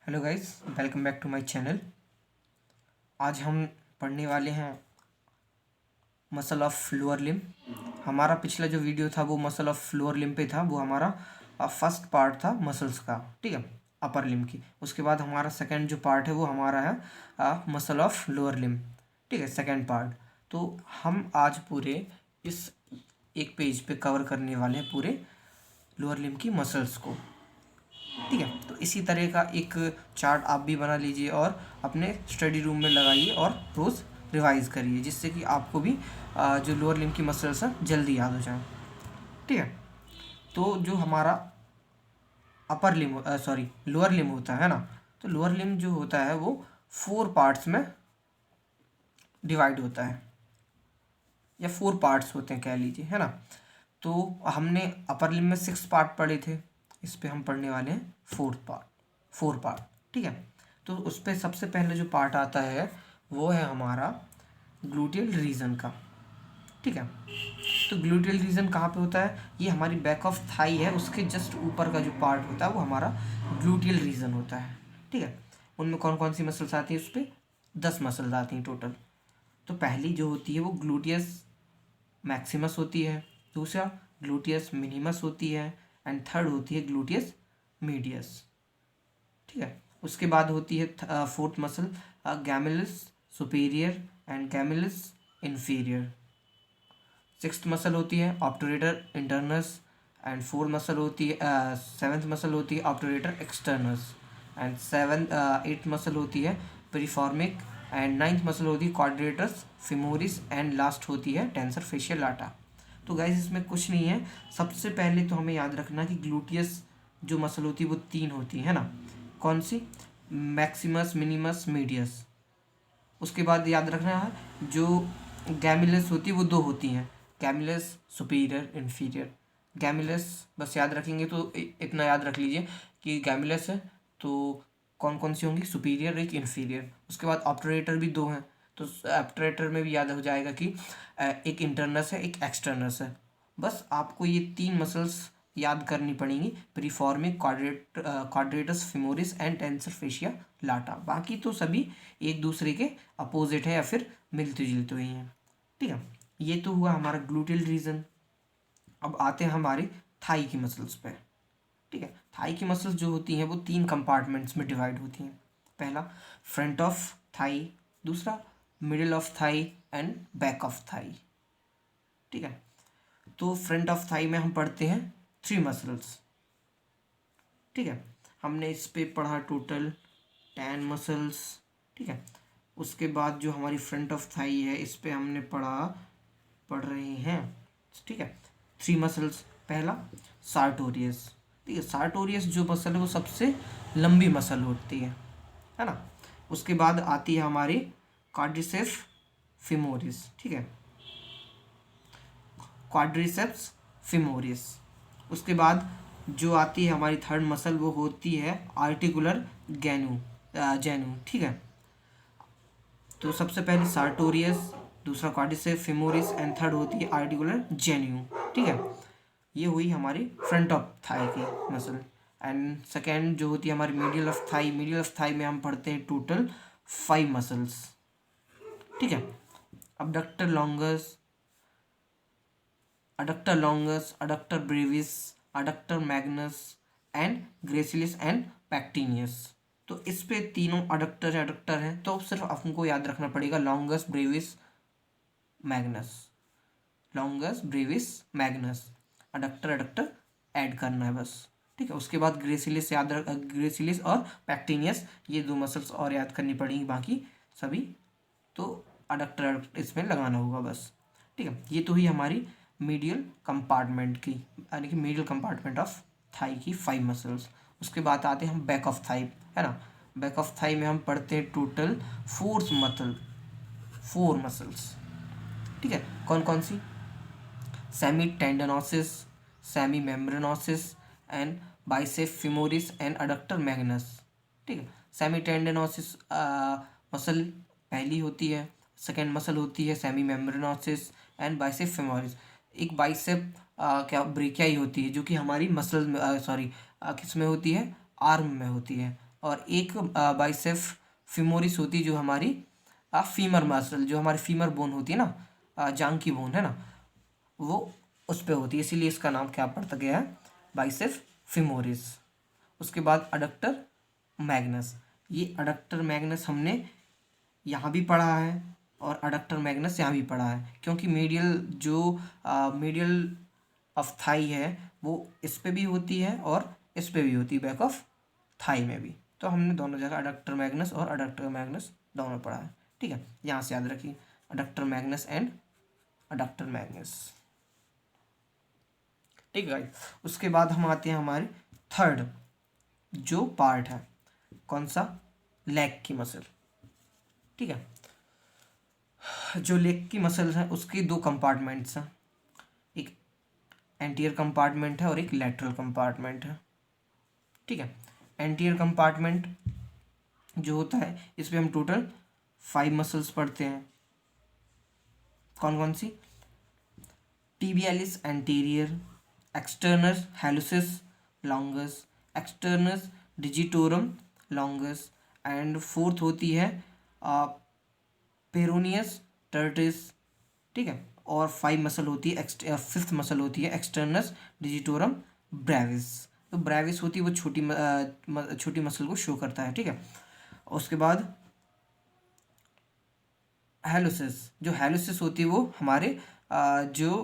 Hello guys, welcome back to my channel. आज हम पढ़ने वाले हैं मसल ऑफ लोअर लिम्ब। हमारा पिछला जो वीडियो था वो मसल ऑफ लोअर लिम्ब पे था। वो हमारा फर्स्ट पार्ट था मसल्स का, ठीक है, अपर लिम्ब की। उसके बाद हमारा सेकंड जो पार्ट है वो हमारा है मसल ऑफ लोअर लिम्ब, ठीक है, सेकंड पार्ट। तो हम आज पूरे इस एक पेज पे कवर करने वाले हैं पूरे लोअर लिम्ब की मसल्स को, ठीक है। तो इसी तरह का एक चार्ट आप भी बना लीजिए और अपने स्टडी रूम में लगाइए और रोज़ रिवाइज करिए, जिससे कि आपको भी जो लोअर लिम्ब की मसल्स हैं जल्दी याद हो जाए, ठीक है। तो जो हमारा upper limb sorry lower limb होता है ना, तो लोअर लिम्ब जो होता है वो 4 पार्ट्स में डिवाइड होता है, या 4 पार्ट्स होते हैं कह लीजिए, है ना। तो हमने अपर लिम्ब में 6 पार्ट पढ़े थे, इस पे हम पढ़ने वाले हैं 4 पार्ट, ठीक है। तो उस पर सबसे पहले जो पार्ट आता है वो है हमारा ग्लूटियल रीजन का, ठीक है। तो ग्लूटियल रीजन कहाँ पे होता है? ये हमारी बैक ऑफ थाई है, उसके जस्ट ऊपर का जो पार्ट होता है वो हमारा ग्लूटियल रीजन होता है, ठीक है। उनमें कौन कौन सी मसल्स आती हैं? उस पर 10 मसल्स आती हैं टोटल। तो पहली जो होती है वो ग्लूटियस मैक्सिमस होती है, दूसरा ग्लूटियस मिनिमस होती है, एंड थर्ड होती है ग्लूटियस मीडियस, ठीक है। उसके बाद होती है fourth muscle gemellus superior and gemellus inferior. Sixth muscle होती है obturator internus, and fourth muscle होती है सेवन्थ मसल होती है obturator externus, and eighth muscle होती है पेरिफॉर्मिक, एंड नाइन्थ मसल होती है क्वाड्रेटस फिमोरिस, एंड लास्ट होती है टेंसर फेशियल लाटा। तो गाइस इसमें कुछ नहीं है। सबसे पहले तो हमें याद रखना कि ग्लूटियस जो मसल होती है वो 3 होती है ना। कौन सी? Maximus minimus medius. उसके बाद याद रखना है जो गैमिलस होती है वो 2 होती हैं, गैमिलस सुपीरियर इन्फीरियर। गैमिलस बस याद रखेंगे तो इतना याद रख लीजिए कि गैमिलस है तो कौन कौन सी होंगी? सुपीरियर एक इन्फीरियर। उसके बाद ऑब्टूरेटर भी 2 हैं, तो ऑब्टूरेटर में भी याद हो जाएगा कि एक इंटरनस है एक एक्सटर्नस है। बस आपको ये 3 मसल्स याद करनी पड़ेंगी, piriformis, quadratus femoris and tensor fascia lata. बाकी तो सभी एक दूसरे के अपोजिट है या फिर मिलते जुलते हुए हैं, ठीक है। ये तो हुआ हमारा ग्लूटियल रीजन। अब आते हैं हमारे थाई की मसल्स पे, ठीक है। थाई की मसल्स जो होती हैं वो 3 कंपार्टमेंट्स में डिवाइड होती हैं। पहला फ्रंट ऑफ थाई, दूसरा middle of Thai, and back of thigh, ठीक है। तो फ्रंट ऑफ थाई में हम पढ़ते हैं 3 मसल्स, ठीक है। हमने इस पे पढ़ा टोटल 10 मसल्स, ठीक है। उसके बाद जो हमारी फ्रंट ऑफ थाई है इस पे हमने पढ़ रहे हैं, ठीक है, 3 मसल्स। पहला सार्टोरियस, ठीक है। सार्टोरियस जो मसल है वो सबसे लंबी मसल होती है ना। उसके बाद आती है हमारी क्वाड्रिसेप्स फिमोरिस, ठीक है, क्वाड्रिसेप्स फिमोरिस। उसके बाद जो आती है हमारी थर्ड मसल वो होती है आर्टिकुलर जेनू, ठीक है। तो सबसे पहले सार्टोरियस, दूसरा क्वाड्रिसेप्स फिमोरिस, एंड थर्ड होती है आर्टिकुलर जेन्यू, ठीक है। ये हुई हमारी फ्रंट ऑफ थाई की मसल। एंड सेकेंड जो होती है हमारी middle of thigh, middle of thigh में हम पढ़ते हैं टोटल 5 मसल्स, ठीक है। Abductor longus, adductor brevis, adductor magnus, and gracilis and pectineus. तो इस पे तीनों अडक्टर हैं, तो सिर्फ आपको याद रखना पड़ेगा longus Brevis Magnus, longus Brevis Magnus, adductor add करना है बस, ठीक है। उसके बाद ग्रेसिलिस और पैक्टिनियस, ये 2 मसल्स और याद करनी पड़ेंगी, बाकी सभी तो अडक्टर इसमें लगाना होगा बस, ठीक है। ये तो ही हमारी मीडियल कंपार्टमेंट की, यानी कि मीडियल कंपार्टमेंट ऑफ थाई की 5 मसल्स। उसके बाद आते हैं हम बैक ऑफ थाई, है ना। बैक ऑफ थाई में हम पढ़ते हैं टोटल 4 मसल्स, ठीक है। कौन कौन सी? Semi tendinosus, semi membranosus, and bicep femoris, and adductor magnus, ठीक है। सेमी टेंडनोसिस मसल पहली होती है, सेकेंड मसल होती है semi membranosus and bicep femoris. एक बाइसेप क्या ब्रेकियाई होती है जो कि हमारी मसल में किस में होती है? आर्म में होती है। और एक बाइसेप्स फीमोरिस होती है जो हमारी फीमर मसल, जो हमारी फीमर बोन होती है ना, जांग की बोन है ना, वो उस पे होती है, इसीलिए इसका नाम क्या पड़ता गया है, बाइसेप्स फीमोरिस। उसके बाद अडक्टर मैग्नस, ये अडक्टर मैग्नस हमने यहाँ भी पढ़ा है और अडक्टर मैग्नस यहाँ भी पढ़ा है, क्योंकि मीडियल ऑफ थाई है वो इस पे भी होती है और इस पे भी होती है, बैक ऑफ थाई में भी। तो हमने दोनों जगह अडक्टर मैग्नस और अडक्टर मैग्नस दोनों पढ़ा है, ठीक है। यहाँ से याद रखिए adductor magnus and adductor magnus, ठीक है। उसके बाद हम आते हैं हमारे थर्ड जो पार्ट है, कौन सा, लेग की मसल, ठीक है। जो लेग की मसल है उसकी दो कंपार्टमेंट्स हैं, एक एंटीरियर कंपार्टमेंट है और एक लैटरल कंपार्टमेंट है, ठीक है। एंटीरियर कंपार्टमेंट जो होता है इसमें हम टोटल 5 मसल्स पढ़ते हैं, कौन कौन सी, tibialis anterior, externus hallucis longus, externus digitorum longus, and fourth होती है पेरोनियस टर्टिस, ठीक है। और 5 मसल होती है, फिफ्थ मसल होती है एक्सटर्नस डिजिटोरम ब्रेविस। तो ब्रेविस होती है वो छोटी मसल को शो करता है, ठीक है। उसके बाद हेलुसिस, जो हेलुसिस होती है वो हमारे जो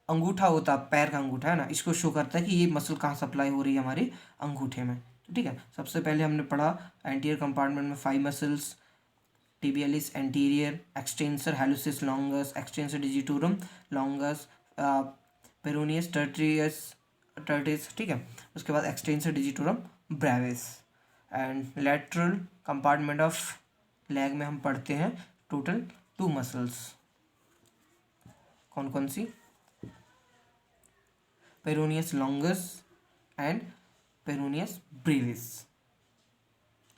अंगूठा होता है, पैर का अंगूठा है ना, इसको शो करता है कि ये मसल कहाँ सप्लाई हो रही है हमारे अंगूठे में, तो ठीक है। सबसे पहले हमने पढ़ा एंटीरियर कंपार्टमेंट में 5 muscles, tibialis anterior, extensor hallucis longus, extensor digitorum longus, peroneus tertius, ठीक है। उसके बाद extensor digitorum brevis. And lateral compartment of leg में हम पढ़ते हैं टोटल 2 मसल्स, कौन कौन सी, peroneus longus and peroneus brevis,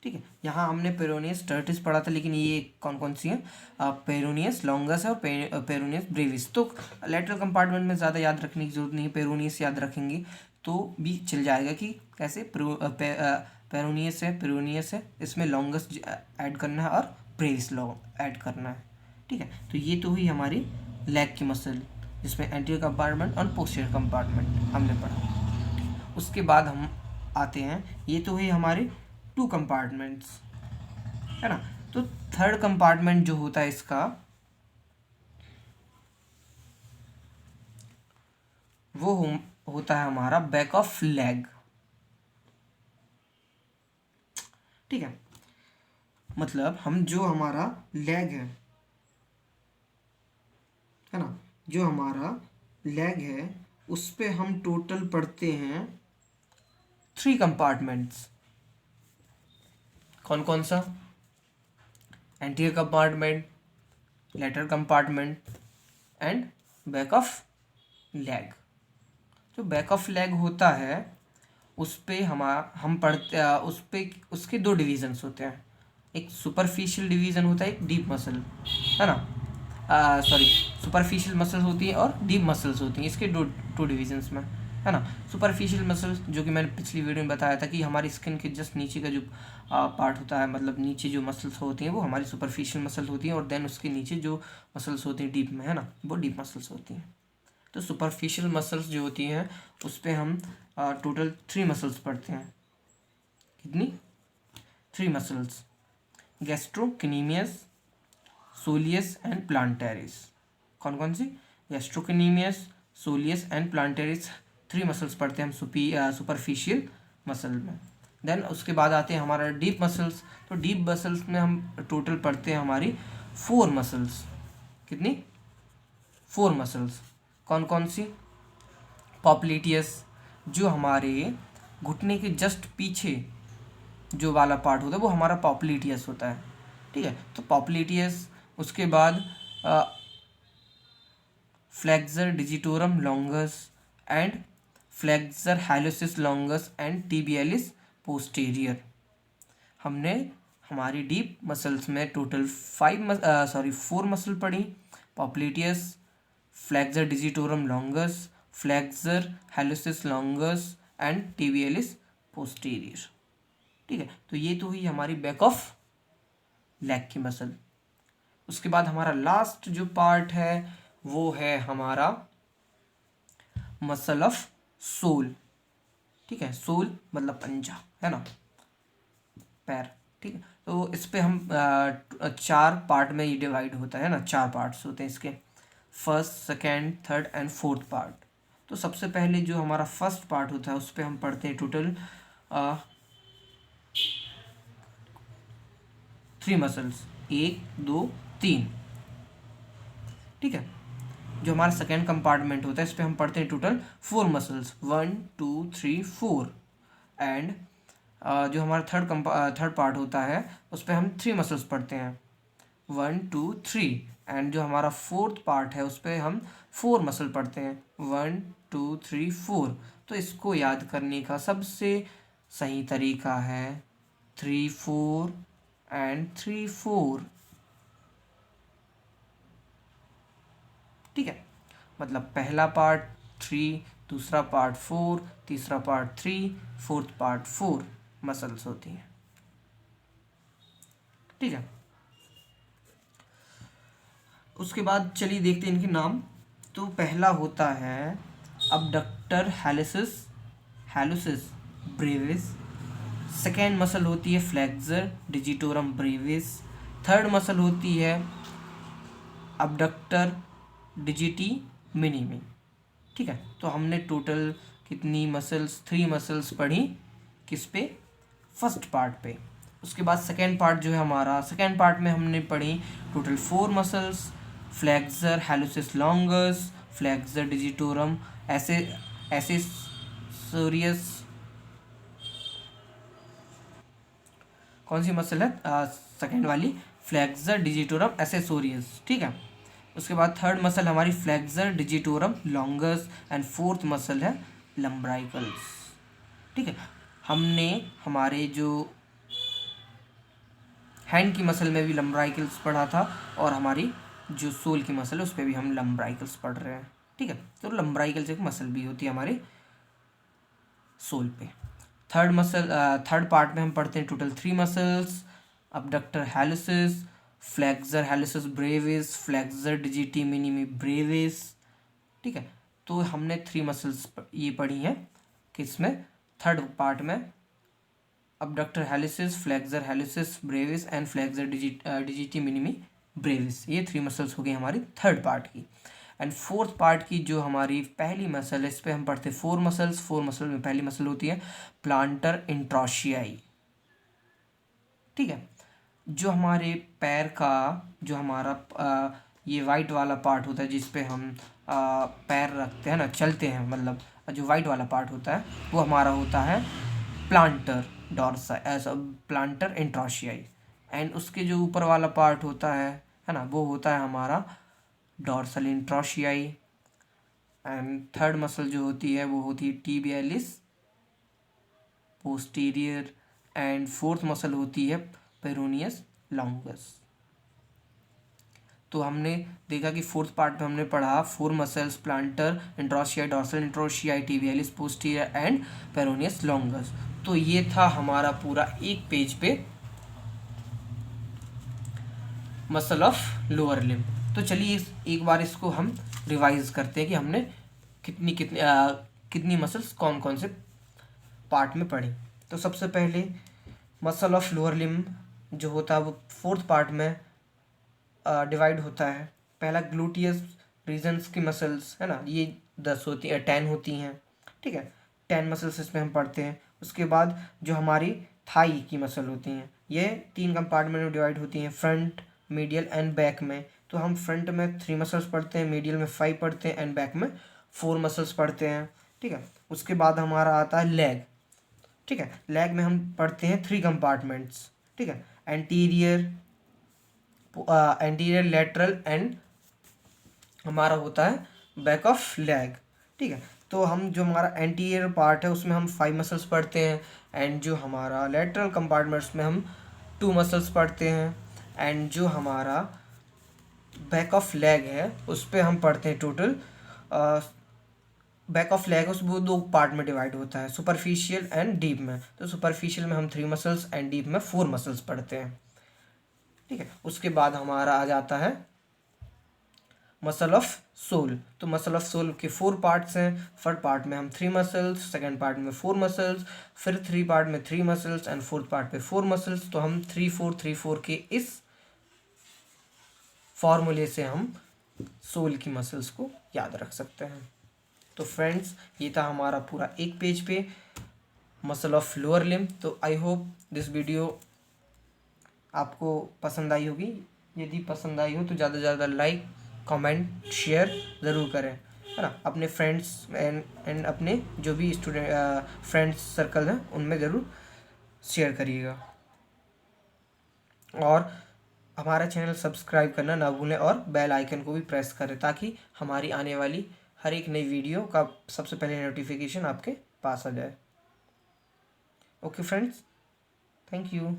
ठीक है। यहाँ हमने पेरोनियस टर्टिस पढ़ा था, लेकिन ये कौन कौन सी है, पेरोनियस लॉन्गस है और पेरोनियस ब्रेविस। तो लेटरल कंपार्टमेंट में ज़्यादा याद रखने की जरूरत नहीं है, पेरोनियस याद रखेंगे तो भी चल जाएगा कि कैसे पेरोनियस है, इसमें लॉन्गस ऐड करना है और ब्रेविस ऐड करना है, ठीक है। तो ये तो हुई हमारी लेग की मसल, जिसमें एंटीरियर कंपार्टमेंट और पोस्टीरियर कंपार्टमेंट हमने पढ़ा। उसके बाद हम आते हैं, ये तो हुई हमारे 2 कंपार्टमेंट्स, है ना। तो थर्ड कंपार्टमेंट जो होता है इसका, वो होता है हमारा बैक ऑफ लेग, ठीक है। मतलब हम जो हमारा लेग है ना, जो हमारा लेग है उस पे हम टोटल पढ़ते हैं 3 कंपार्टमेंट्स, कौन कौन सा, anterior compartment, lateral compartment and back of leg. जो बैक ऑफ लेग होता है उस पे हम पढ़ते उस पे उसके 2 डिवीजन्स होते हैं, एक सुपरफिशियल डिवीज़न होता है, एक डीप मसल, है ना, सॉरी, सुपरफिशियल मसल्स होती हैं और डीप मसल्स होती हैं, इसके दो डिवीजन्स में, है ना। सुपरफिशियल मसल्स जो कि मैंने पिछली वीडियो में बताया था कि हमारी स्किन के जस्ट नीचे का जो पार्ट होता है, मतलब नीचे जो मसल्स होती हैं वो हमारी सुपरफिशियल मसल्स होती हैं, और देन उसके नीचे जो मसल्स होती हैं डीप में, है ना, वो डीप मसल्स होती हैं। तो सुपरफिशियल मसल्स जो होती हैं उस पर हम टोटल 3 मसल्स पढ़ते हैं, कितनी, 3 मसल्स, गैस्ट्रोकिनीमियस, सोलियस एंड प्लांटेरिस। कौन कौन सी, गैस्ट्रोकिनीमियस, सोलियस एंड प्लांटेरिस, 3 मसल्स पढ़ते हैं हम सुपरफिशियल मसल में। देन उसके बाद आते हैं हमारा डीप मसल्स। तो डीप मसल्स में हम टोटल पढ़ते हैं हमारी 4 मसल्स, कितनी, 4 मसल्स, कौन कौन सी, पॉप्लिटियस, जो हमारे घुटने के जस्ट पीछे जो वाला पार्ट होता है वो हमारा पॉप्लिटियस होता है, ठीक है। तो पॉप्लिटियस, उसके बाद flexor digitorum longus and flexor hallucis longus and tibialis posterior. हमने हमारी डीप मसल्स में टोटल 4 मसल पढ़ी, popliteus, flexor digitorum longus, flexor hallucis longus and tibialis posterior. ठीक है, तो ये तो हुई हमारी बैक ऑफ लेग की मसल। उसके बाद हमारा लास्ट जो पार्ट है वो है हमारा मसल ऑफ सोल। ठीक है, सोल मतलब पंजा, है ना, पैर। ठीक है, तो इस पे हम 4 पार्ट में ये डिवाइड होता है ना, 4 पार्ट्स होते हैं इसके, first, second, third and fourth part. तो सबसे पहले जो हमारा फर्स्ट पार्ट होता है उस पर हम पढ़ते हैं टोटल 3 मसल्स, 1 2 3। ठीक है, जो हमारा सेकेंड कंपार्टमेंट होता है इस पर हम पढ़ते हैं टोटल 4 मसल्स, 1 2 3 4। एंड जो हमारा थर्ड पार्ट होता है उस पर हम 3 मसल्स पढ़ते हैं, 1 2 3। एंड जो हमारा फोर्थ पार्ट है उस पर हम 4 मसल पढ़ते हैं, 1 2 3 4। तो इसको याद करने का सबसे सही तरीका है 3 4 एंड 3 4। ठीक है, मतलब पहला पार्ट 3, दूसरा पार्ट 4, तीसरा पार्ट 3, फोर्थ पार्ट 4 मसल्स होती हैं। ठीक है, उसके बाद चलिए देखते हैं इनके नाम। तो पहला होता है अबडक्टर हैलुसिस ब्रेविस। सेकेंड मसल होती है flexor digitorum Brevis. Third muscle होती है अबडक्टर डिजिटी मिनिमी। ठीक है, तो हमने टोटल कितनी मसल्स, 3 मसल्स पढ़ी किस पे, फर्स्ट पार्ट पे। उसके बाद सेकेंड पार्ट जो है हमारा, सेकेंड पार्ट में हमने पढ़ी total 4 muscles, flexor hallucis longus, flexor digitorum accessorius. कौन सी मसल है, सेकेंड वाली, फ्लेक्सर डिजिटोरम एसेसोरियस। ठीक है, उसके बाद थर्ड मसल हमारी flexor digitorum longus and fourth muscle है लम्ब्राइकल्स। ठीक है, हमने हमारे जो हैंड की मसल में भी लम्ब्राइकल्स पढ़ा था और हमारी जो सोल की मसल है उस पर भी हम लम्ब्राइकल्स पढ़ रहे हैं। ठीक है, तो लम्ब्राइकल्स एक मसल भी होती है हमारे सोल पे। थर्ड पार्ट में हम पढ़ते हैं total 3 muscles, abductor hallucis, flexor hallucis brevis, flexor digiti minimi brevis. ठीक है, तो हमने 3 मसल्स ये पढ़ी हैं किसमें, थर्ड पार्ट में, abductor hallucis, flexor hallucis brevis and flexor digiti minimi brevis. ये 3 मसल्स हो गई हमारी थर्ड पार्ट की। एंड फोर्थ पार्ट की जो हमारी पहली मसल है इस पर हम पढ़ते हैं 4 मसल्स। 4 मसल में पहली मसल होती है प्लांटर इंट्रोशियाई। ठीक है, जो हमारे पैर का जो हमारा ये वाइट वाला पार्ट होता है जिस पे हम पैर रखते हैं ना, चलते हैं, मतलब जो वाइट वाला पार्ट होता है वो हमारा होता है प्लांटर प्लांटर इंट्रोशियाई। एंड उसके जो ऊपर वाला पार्ट होता है ना, वो होता है हमारा डॉर्सल इंट्रोशियाई। एंड थर्ड मसल जो होती है वो होती है tibialis posterior. And fourth muscle होती है पेरोनियस लॉन्गस। तो हमने देखा कि फोर्थ पार्ट में हमने पढ़ा 4 muscles, plantar interossei, dorsal interossei, tibialis posterior and peroneus longus. तो ये था हमारा पूरा एक पेज पे मसल ऑफ लोअर लिम्ब। तो चलिए एक बार इसको हम रिवाइज करते हैं कि हमने कितनी मसल्स कौन कौन से पार्ट में पढ़ी। तो सबसे पहले मसल ऑफ लोअर लिम्ब जो होता है वो फोर्थ पार्ट में डिवाइड होता है। पहला ग्लूटियस रीजन्स की मसल्स है ना, ये 10 होती है, 10 होती हैं। ठीक है, 10 मसल्स इसमें हम पढ़ते हैं। उसके बाद जो हमारी थाई की मसल होती हैं ये 3 कंपार्टमेंट में डिवाइड होती हैं, फ्रंट, मीडियल एंड बैक में। तो हम फ्रंट में 3 मसल्स पढ़ते हैं, मीडियल में 5 पढ़ते हैं एंड बैक में 4 मसल्स पढ़ते हैं। ठीक है, उसके बाद हमारा आता है लेग। ठीक है, लेग में हम पढ़ते हैं 3 कंपार्टमेंट्स। ठीक है, एंटीरियर, लेटरल एंड हमारा होता है बैक ऑफ लेग। ठीक है, तो हम जो हमारा एंटीरियर पार्ट है उसमें हम 5 मसल्स पढ़ते हैं एंड जो हमारा लेटरल कंपार्टमेंट्स में हम 2 मसल्स पढ़ते हैं। एंड जो हमारा बैक ऑफ लेग है उस पर हम पढ़ते हैं टोटल बैक ऑफ लेग वो दो पार्ट में डिवाइड होता है, सुपरफिशियल एंड डीप में। तो सुपरफिशियल में हम 3 मसल्स एंड डीप में 4 मसल्स पढ़ते हैं, ठीक है। उसके बाद हमारा आ जाता है मसल ऑफ सोल। तो मसल ऑफ सोल के 4 पार्ट्स हैं। फर्स्ट पार्ट में हम 3 मसल्स, सेकंड पार्ट में 4 मसल्स, फिर 3 पार्ट में 3 मसल्स एंड फोर्थ पार्ट पे 4 मसल्स। तो हम 3-4-3-4 के इस फॉर्मूले से हम सोल की मसल्स को याद रख सकते हैं। तो फ्रेंड्स, ये था हमारा पूरा एक पेज पे मसल ऑफ लोअर लिम्ब। तो आई होप दिस वीडियो आपको पसंद आई होगी। यदि पसंद आई हो तो ज़्यादा से ज़्यादा लाइक, कमेंट, शेयर ज़रूर करें, है ना। अपने फ्रेंड्स एंड अपने जो भी स्टूडेंट फ्रेंड्स सर्कल हैं उनमें ज़रूर शेयर करिएगा। और हमारा चैनल सब्सक्राइब करना ना भूलें और बेल आइकन को भी प्रेस करें ताकि हमारी आने वाली हर एक नई वीडियो का सबसे पहले नोटिफिकेशन आपके पास आ जाए। Okay friends, thank you.